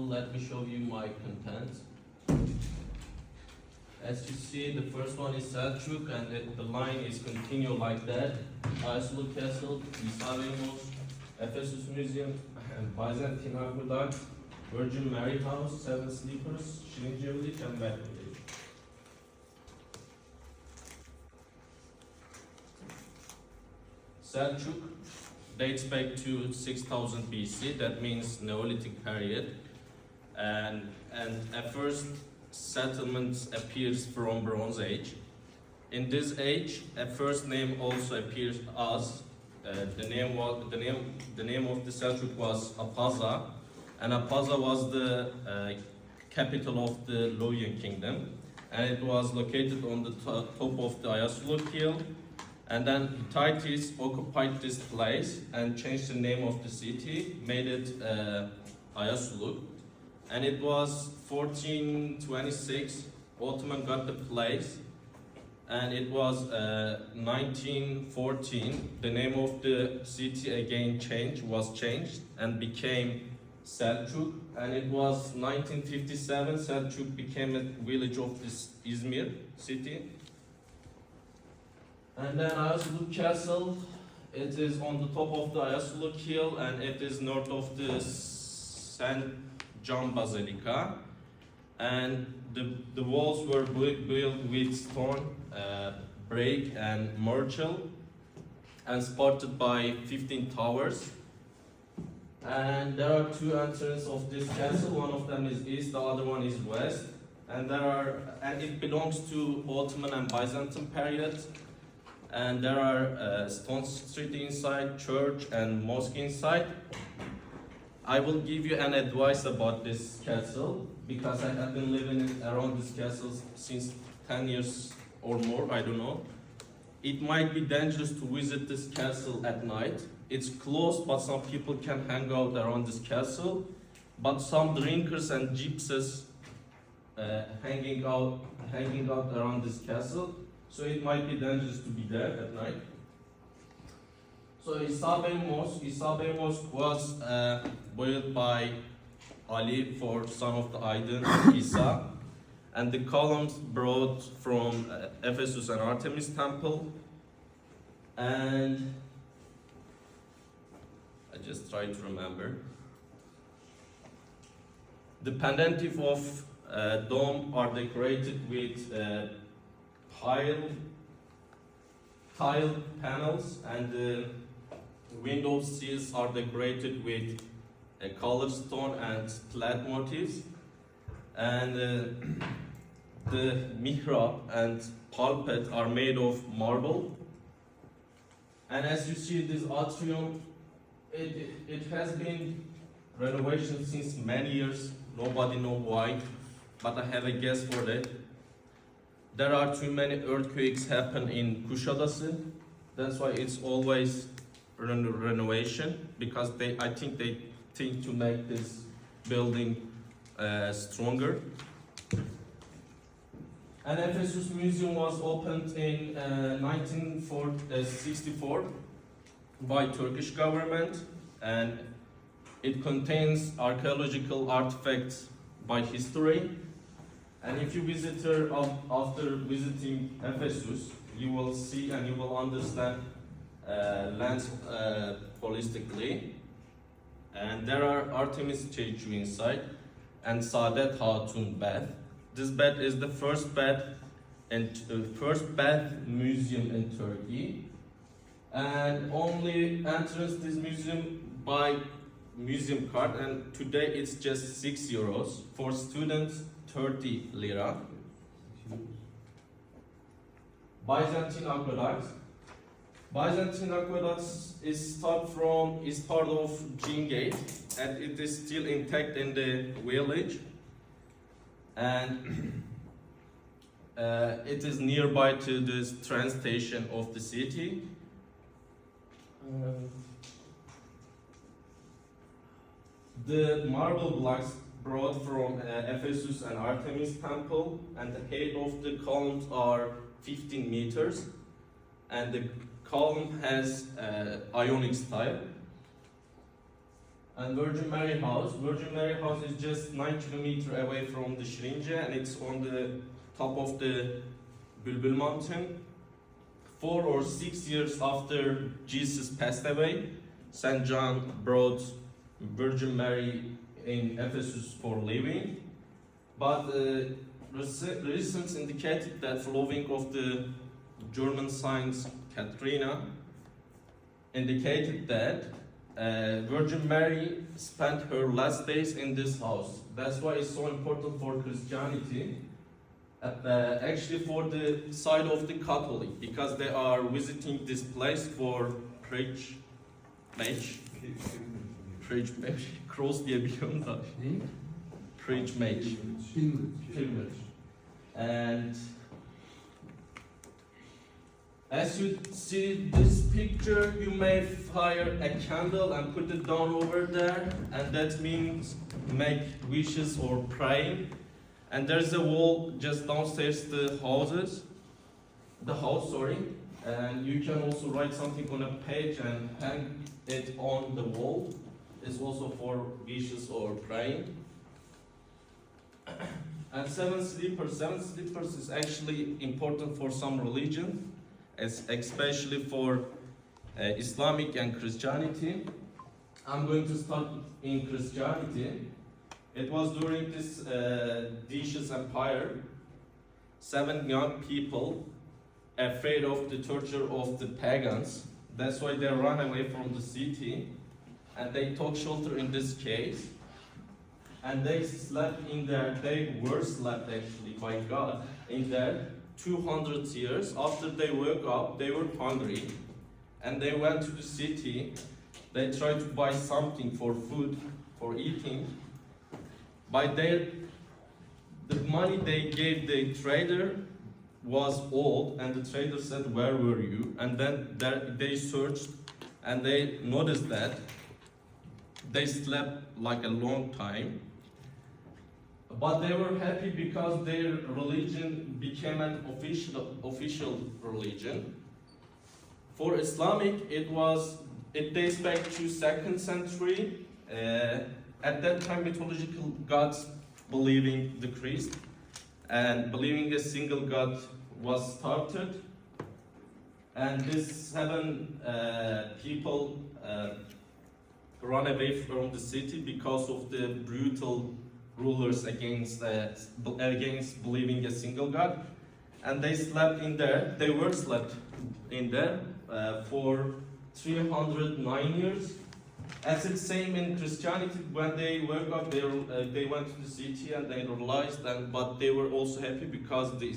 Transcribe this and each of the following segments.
let me show you my content. As you see, the first one is Selçuk, and the line is continue like that. Ayasulu Castle, İzmirin, Ephesus Museum, and Byzantine Aqueduct, Virgin Mary House, Seven Sleepers, Şirince Village, and Batman Village. Selçuk dates back to 6000 BC, that means Neolithic period, and at first settlements appears from Bronze Age. In this age, a first name also appears as the name of the Selçuk was Apaza, and Apaza was the capital of the Loyan Kingdom, and it was located on the top of the Ayasuluk Hill. And then Hittites occupied this place and changed the name of the city, made it Ayasuluk. And it was 1426, Ottoman got the place, and it was 1914, the name of the city again was changed and became Selçuk, and it was 1957, Selçuk became a village of this Izmir city. And then Ayasuluk Castle, it is on the top of the Ayasuluk Hill, and it is north of the St. John Basilica. And the walls were built with stone, brick, and myrtle, and supported by 15 towers. And there are two entrances of this castle. One of them is east, the other one is west. And it belongs to Ottoman and Byzantine periods. And there are stone street inside, church and mosque inside. I will give you an advice about this castle because I have been living around this castle since 10 years or more, I don't know. It might be dangerous to visit this castle at night. It's closed, but some people can hang out around this castle. But some drinkers and gypsies hanging out around this castle. So it might be dangerous to be there at night. So İsa Mosque was built by Ali for son of the Aydın Isa, and the columns brought from Ephesus and Artemis temple. And I just try to remember. The pendentif of dome are decorated with tile panels, and the window sills are decorated with colored stone and flat motifs, and the mihrab and pulpit are made of marble. And as you see, this atrium, it has been renovation since many years. Nobody knows why, but I have a guess for that. There are too many earthquakes happen in Kuşadası. That's why it's always renovation, because I think they think to make this building stronger. And Ephesus Museum was opened in 1964 by Turkish government, and it contains archaeological artifacts by history. And if you visit her after visiting Ephesus, you will see and you will understand lands holistically. And there are Artemis statue inside and Saadet Hatun bath. This bath is the first bath museum in Turkey, and only entrance this museum by museum card, and today it's just €6 for students. 30 lira. Byzantine aqueduct. Byzantine aqueduct is part of Chin Gate, and it is still intact in the village, and it is nearby to this train station of the city. The marble blocks brought from Ephesus and Artemis temple, and the height of the columns are 15 meters, and the column has Ionic style. And Virgin Mary House. Virgin Mary House is just 9 kilometers away from the Şirince, and it's on the top of the Bülbül Mountain. 4 or 6 years after Jesus passed away, St. John brought Virgin Mary in Ephesus for living. But reasons indicated that following of the German science Katrina indicated that Virgin Mary spent her last days in this house. That's why it's so important for Christianity. Actually for the side of the Catholic, because they are visiting this place for preach match. Cross diye biliyorum da. Preach match. Pilgrimage. And as you see this picture, you may fire a candle and put it down over there, and that means make wishes or praying. And there's a wall just downstairs the house, and you can also write something on a page and hang it on the wall. It's also for wishes or praying. And seven sleepers is actually important for some religion, especially for Islamic and Christianity. I'm going to start in Christianity. It was during this Decius Empire, 7 young people afraid of the torture of the pagans. That's why they ran away from the city, and they took shelter in this cave. And they slept in there. They were slept actually by God in there 200 years. After they woke up, they were hungry, and they went to the city. They tried to buy something for food, for eating. The money they gave the trader was old, and the trader said, "Where were you?" And then they searched, and they noticed that they slept like a long time. But they were happy because their religion became an official religion. For Islamic, it dates back to 2nd century. At that time, mythological gods believing decreased, and believing a single god was started. And these 7 people run away from the city because of the brutal rulers against believing a single god. And they slept in there. They were slept in there for 309 years. As it's same in Christianity, when they woke up, they went to the city and they realized that, but they were also happy because the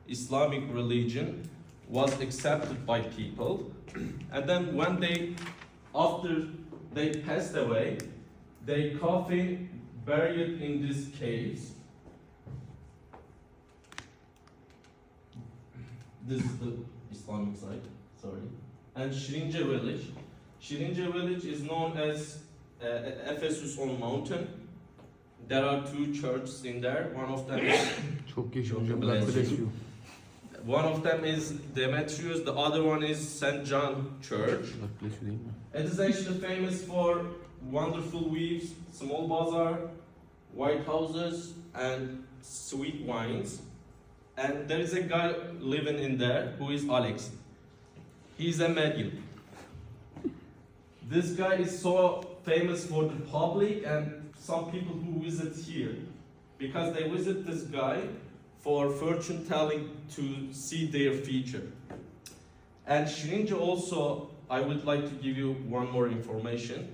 Islamic religion was accepted by people. And then after they passed away, they coffin buried in this caves. This is the Islamic side, sorry. And Şirince village. Şirince village is known as Ephesus on mountain. There are 2 churches in there. One of them is One of them is Demetrius, the other one is St. John Church. It is actually famous for wonderful weaves, small bazaar, white houses, and sweet wines. And there is a guy living in there who is Alex. He's a medium. This guy is so famous for the public and some people who visit here, because they visit this guy for fortune telling to see their future. And Şirince also, I would like to give you one more information.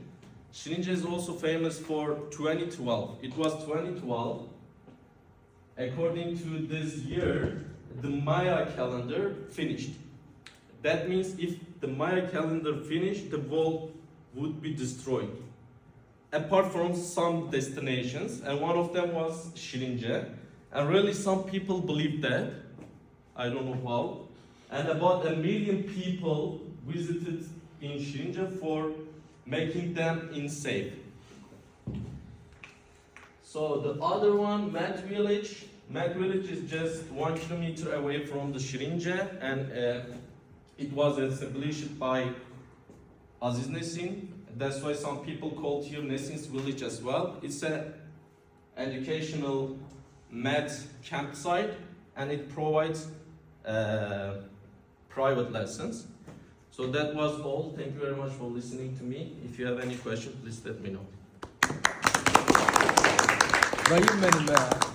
Şirince is also famous for 2012. It was 2012. According to this year, the Maya calendar finished. That means if the Maya calendar finished, the world would be destroyed. Apart from some destinations, and one of them was Şirince. And really some people believe that. I don't know how. And about 1 million people visited in Şirince for making them unsafe. So the other one, Mat Village. Mat Village is just 1 kilometer away from the Şirince, and it was established by Aziz Nesin. that's why some people called here Nesin's village as well. It's a educational math campsite, and it provides private lessons. So that was all. Thank you very much for listening to me. If you have any questions, please let me know. Dayım benim be.